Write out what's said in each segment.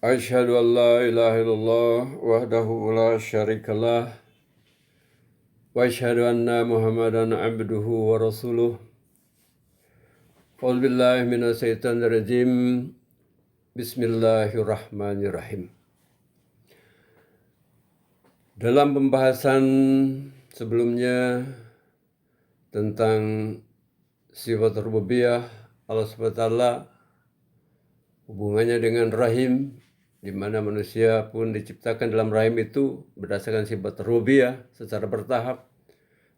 Asyhadu an la ilaha illallah wahdahu la syarikalah wa asyhadu anna Muhammadan abduhu wa rasuluh. A'udzu billahi minasyaitonir rajim. Bismillahirrahmanirrahim. Dalam pembahasan sebelumnya tentang sifat rububiyah Allah SWT, hubungannya dengan rahim, di mana manusia pun diciptakan dalam rahim itu berdasarkan sifat rububiyah secara bertahap,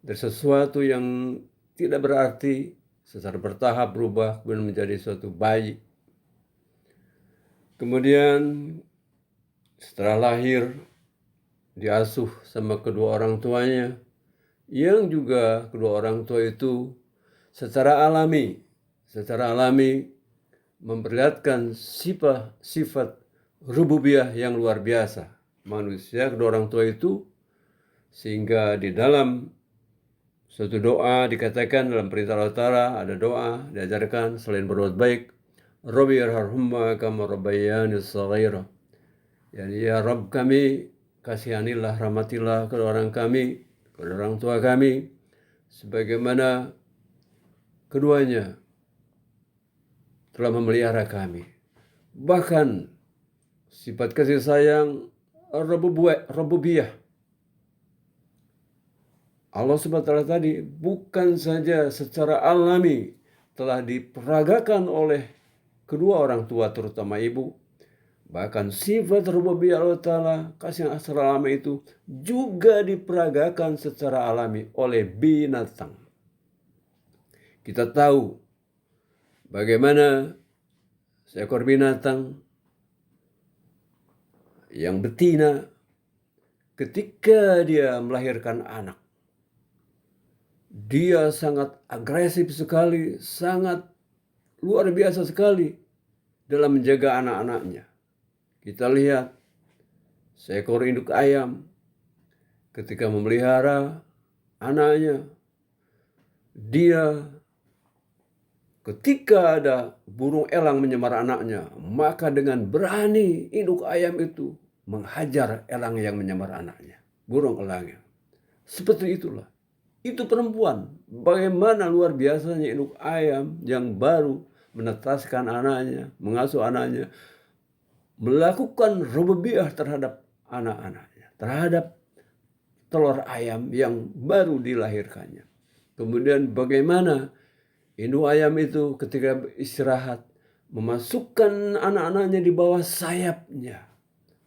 dari sesuatu yang tidak berarti secara bertahap berubah kemudian menjadi suatu bayi. Kemudian setelah lahir diasuh sama kedua orang tuanya, yang juga kedua orang tua itu secara alami memperlihatkan sifat rububiyah yang luar biasa manusia kedua orang tua itu, sehingga di dalam suatu doa dikatakan dalam perintah Allah Ta'ala, ada doa diajarkan selain berbuat baik, Rabbi irhamhuma kama rabbayani shaghira, yani ya Rabb kami, kasihanilah, rahmatilah kedua orang tua kami sebagaimana keduanya telah memelihara kami. Bahkan sifat kasih sayang rububiyah Allah SWT tadi bukan saja secara alami telah diperagakan oleh kedua orang tua, terutama ibu, bahkan sifat rububiyah Allah Ta'ala, kasih yang secara alami itu juga diperagakan secara alami oleh binatang. Kita tahu bagaimana seekor binatang yang betina ketika dia melahirkan anak, dia sangat agresif sekali, sangat luar biasa sekali dalam menjaga anak-anaknya. Kita lihat seekor induk ayam ketika memelihara anaknya, dia ketika ada burung elang menyamar anaknya, maka dengan berani induk ayam itu menghajar elang yang menyamar anaknya, burung elangnya. Seperti itulah. Itu perempuan. Bagaimana luar biasanya induk ayam yang baru menetaskan anaknya, mengasuh anaknya, melakukan rububiyah terhadap anak-anaknya, terhadap telur ayam yang baru dilahirkannya. Kemudian bagaimana induk ayam itu ketika istirahat memasukkan anak-anaknya di bawah sayapnya,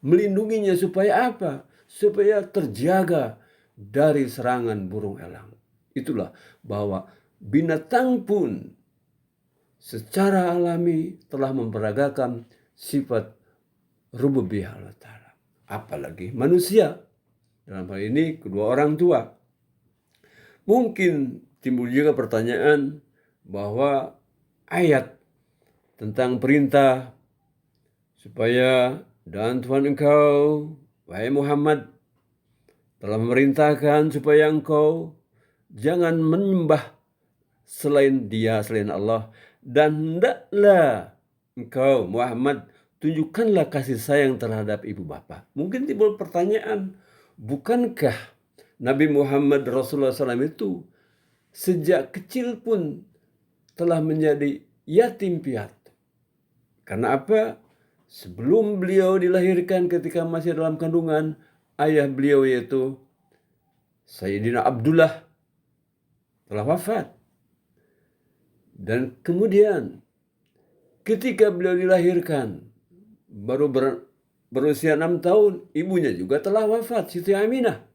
melindunginya supaya apa? Supaya terjaga dari serangan burung elang. Itulah bahwa binatang pun secara alami telah memperagakan sifat rububiyah Allah Ta'ala. Apalagi manusia, dalam hal ini kedua orang tua. Mungkin timbul juga pertanyaan bahwa ayat tentang perintah supaya dan Tuhan engkau, wahai Muhammad, telah memerintahkan supaya engkau jangan menyembah selain Dia, selain Allah, dan hendaklah engkau Muhammad tunjukkanlah kasih sayang terhadap ibu bapa. Mungkin timbul pertanyaan, bukankah Nabi Muhammad Rasulullah SAW itu sejak kecil pun telah menjadi yatim piatu? Karena apa? Sebelum beliau dilahirkan, ketika masih dalam kandungan, ayah beliau yaitu Sayyidina Abdullah telah wafat. Dan kemudian ketika beliau dilahirkan, baru berusia 6 tahun, ibunya juga telah wafat, Siti Aminah.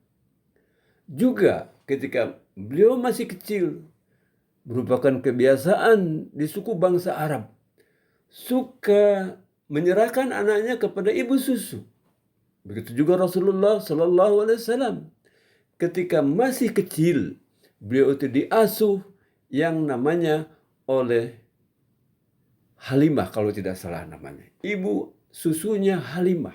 Juga ketika beliau masih kecil, merupakan kebiasaan di suku bangsa Arab, suka menyerahkan anaknya kepada ibu susu. Begitu juga Rasulullah SAW. Ketika masih kecil, beliau itu diasuh yang namanya oleh Halimah, kalau tidak salah namanya. Ibu susunya Halimah.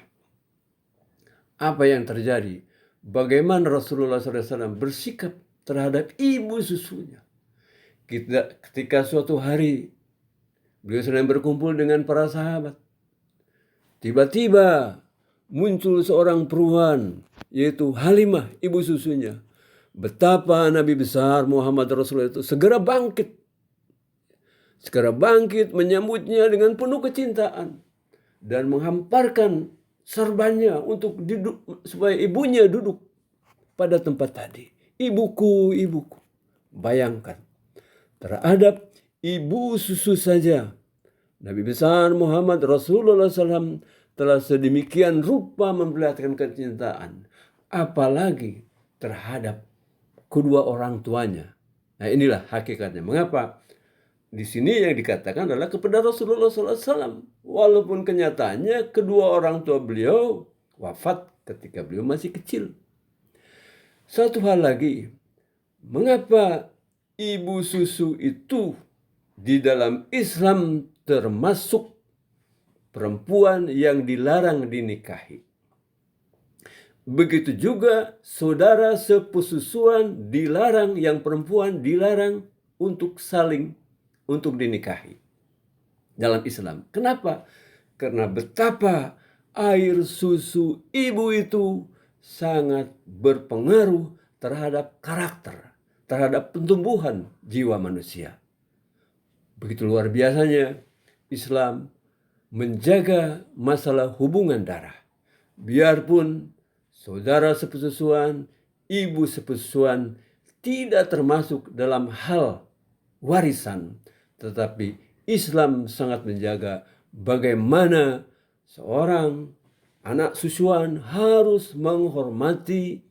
Apa yang terjadi? Bagaimana Rasulullah SAW bersikap terhadap ibu susunya? Ketika suatu hari beliau sedang berkumpul dengan para sahabat, Tiba-tiba muncul seorang perubahan, yaitu Halimah, ibu susunya. Betapa Nabi besar Muhammad Rasulullah itu segera bangkit menyambutnya dengan penuh kecintaan dan menghamparkan serbannya untuk duduk supaya ibunya duduk pada tempat tadi. Ibuku, ibuku. Bayangkan, terhadap ibu susu saja Nabi besar Muhammad Rasulullah SAW telah sedemikian rupa memperlihatkan kecintaan, apalagi terhadap kedua orang tuanya. Nah, inilah hakikatnya. Mengapa di sini yang dikatakan adalah kepada Rasulullah SAW, walaupun kenyataannya kedua orang tua beliau wafat ketika beliau masih kecil. Satu hal lagi, mengapa ibu susu itu di dalam Islam termasuk perempuan yang dilarang dinikahi? Begitu juga saudara sepususuan dilarang, yang perempuan dilarang untuk dinikahi dalam Islam. Kenapa? Karena betapa air susu ibu itu sangat berpengaruh terhadap karakter, terhadap pertumbuhan jiwa manusia. Begitu luar biasanya Islam menjaga masalah hubungan darah. Biarpun saudara sepususuan, ibu sepususuan tidak termasuk dalam hal warisan, tetapi Islam sangat menjaga bagaimana seorang anak susuan harus menghormati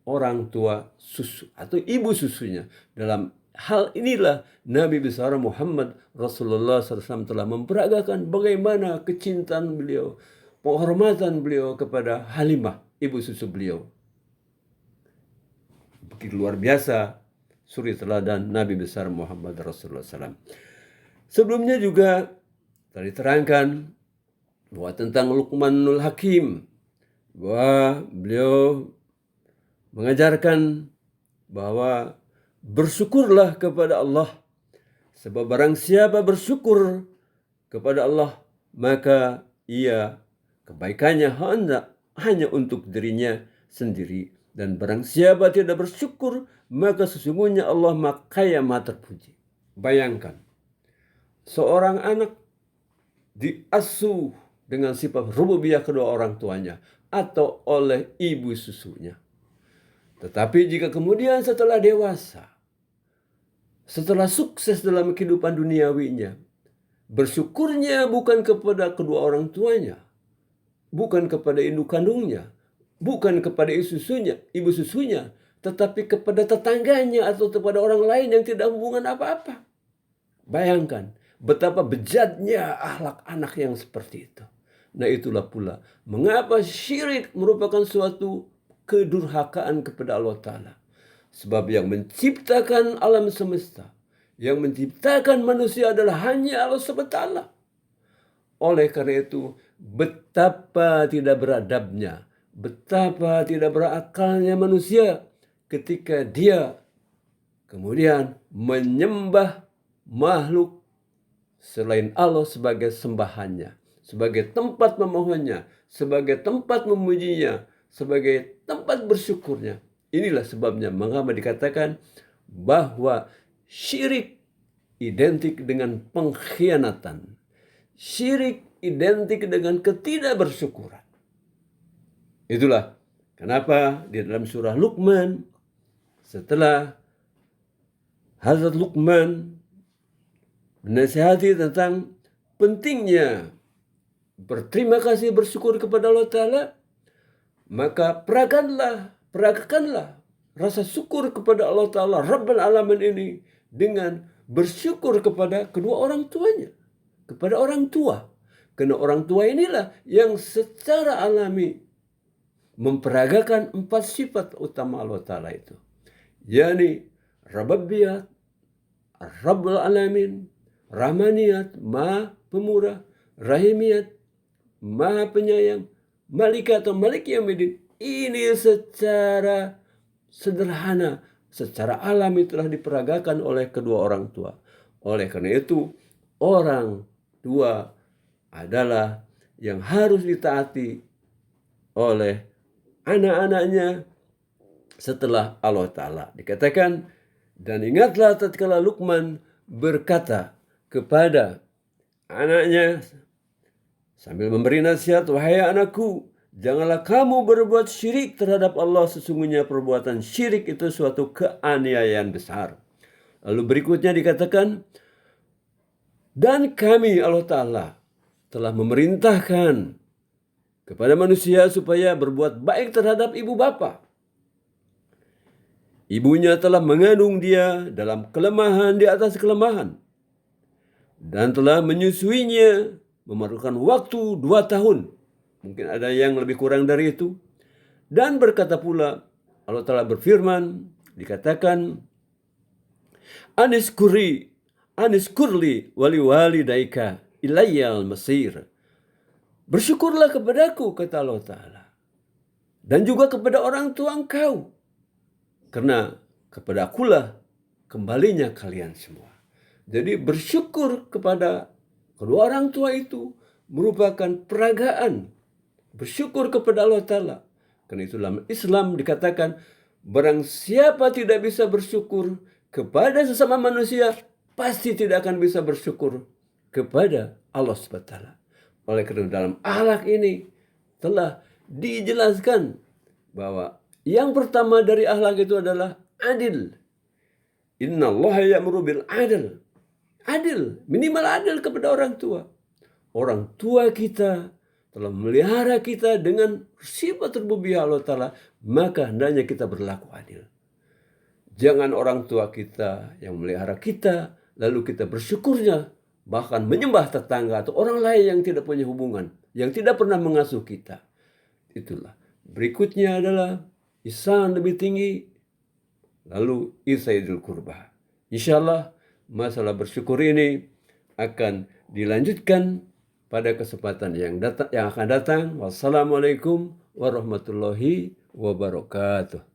orang tua susu atau ibu susunya. Dalam hal inilah Nabi besar Muhammad Rasulullah SAW telah memperagakan bagaimana kecintaan beliau, penghormatan beliau kepada Halimah, ibu susu beliau. Begitu luar biasa suri teladan Nabi besar Muhammad Rasulullah SAW. Sebelumnya juga tadi terangkan bahwa tentang Luqmanul Hakim, bahwa beliau mengajarkan bahwa bersyukurlah kepada Allah, sebab barang siapa bersyukur kepada Allah, maka ia kebaikannya hanya untuk dirinya sendiri. Dan barang siapa tidak bersyukur, maka sesungguhnya Allah Maha Maha terpuji. Bayangkan, seorang anak diasuh dengan sifat rububiyah kedua orang tuanya atau oleh ibu susunya. Tetapi jika kemudian setelah dewasa, setelah sukses dalam kehidupan duniawinya, bersyukurnya bukan kepada kedua orang tuanya, bukan kepada induk kandungnya, bukan kepada ibu susunya, tetapi kepada tetangganya atau kepada orang lain yang tidak hubungan apa-apa. Bayangkan betapa bejatnya akhlak anak yang seperti itu. Nah, itulah pula mengapa syirik merupakan suatu kedurhakaan kepada Allah Ta'ala. Sebab yang menciptakan alam semesta, yang menciptakan manusia adalah hanya Allah SWT. Oleh karena itu, betapa tidak beradabnya, betapa tidak berakalnya manusia ketika dia kemudian menyembah makhluk selain Allah sebagai sembahannya, sebagai tempat memohonnya, sebagai tempat memujinya, sebagai tempat bersyukurnya. Inilah sebabnya mengapa dikatakan bahwa syirik identik dengan pengkhianatan. Syirik identik dengan ketidakbersyukuran. Itulah kenapa di dalam surah Luqman, setelah Hazrat Luqman menasihati tentang pentingnya berterima kasih, bersyukur kepada Allah Ta'ala, maka peragakanlah rasa syukur kepada Allah Ta'ala Rabbul Alamin ini dengan bersyukur kepada kedua orang tuanya, kepada orang tua. Karena orang tua inilah yang secara alami memperagakan 4 sifat utama Allah Ta'ala itu, yakni Rabbiyat, Rabbul Alamin, Rahmaniyat, Maha Pemurah, Rahimiyat, Maha Penyayang, Malik atau Malik Yaumiddin. Ini secara sederhana, secara alami telah diperagakan oleh kedua orang tua. Oleh karena itu, orang tua adalah yang harus ditaati oleh anak-anaknya setelah Allah Ta'ala. Dikatakan, dan ingatlah tatkala Luqman berkata kepada anaknya sambil memberi nasihat, wahai anakku, janganlah kamu berbuat syirik terhadap Allah, sesungguhnya perbuatan syirik itu suatu keaniayaan besar. Lalu berikutnya dikatakan, dan kami Allah Ta'ala telah memerintahkan kepada manusia supaya berbuat baik terhadap ibu bapa. Ibunya telah mengandung dia dalam kelemahan di atas kelemahan dan telah menyusuinya memerlukan waktu 2 tahun. Mungkin ada yang lebih kurang dari itu. Dan berkata pula, Allah Ta'ala berfirman, dikatakan, Anis kurli wali walidaika ilayyal masir. Bersyukurlah kepadaku, kata Allah Ta'ala, dan juga kepada orang tua engkau, karena kepada akulah kembalinya kalian semua. Jadi bersyukur kepada kedua orang tua itu merupakan peragaan. Bersyukur kepada Allah Ta'ala. Karena itu dalam Islam dikatakan, barang siapa tidak bisa bersyukur kepada sesama manusia, pasti tidak akan bisa bersyukur kepada Allah SWT. Oleh karena dalam akhlak ini telah dijelaskan bahwa yang pertama dari akhlak itu adalah adil. Innallaha ya'muru bil adil. Adil, minimal adil kepada orang tua. Orang tua kita telah memelihara kita dengan sifat rububiyah Allah Ta'ala, maka hendaknya kita berlaku adil. Jangan orang tua kita yang memelihara kita, lalu kita bersyukurnya, bahkan menyembah tetangga atau orang lain yang tidak punya hubungan, yang tidak pernah mengasuh kita. Itulah. Berikutnya adalah ihsan lebih tinggi, lalu isaidul kurba. Insyaallah masalah bersyukur ini akan dilanjutkan pada kesempatan yang akan datang. Wassalamualaikum warahmatullahi wabarakatuh.